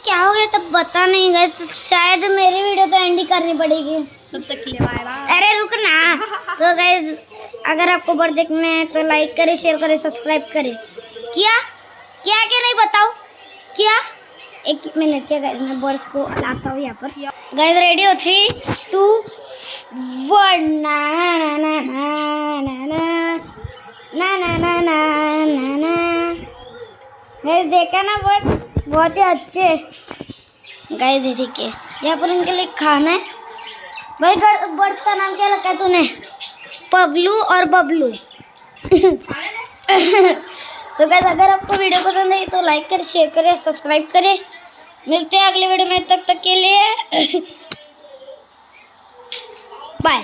क्या हो गया तब बता नहीं गए, शायद मेरी वीडियो तो एंड ही करनी पड़ेगी तब तक के लिए बाय बाय। अरे रुक ना। सो गाइज अगर आपको बर्ड देखना है तो लाइक करें, शेयर करें, सब्सक्राइब करें। किया क्या क्या नहीं बताओ क्या। एक मिनट है गाइज, मैं बर्ड्स को लाता हूँ यहाँ पर। गाइज रेडी हो 3, 2, 1। ना ना ना ना ना ना ना ना ना ना ना। गाइज देखा ना बर्ड्स बहुत ही अच्छे गाइज है। ठीक है यहाँ पर उनके लिए खाना है। भाई बर्ड्स का नाम क्या रखा है तूने? पबलू और बबलू। सो गाइस अगर आपको वीडियो पसंद आई तो लाइक करें, शेयर करें, सब्सक्राइब करें। मिलते हैं अगले वीडियो में, तब तक के लिए बाय।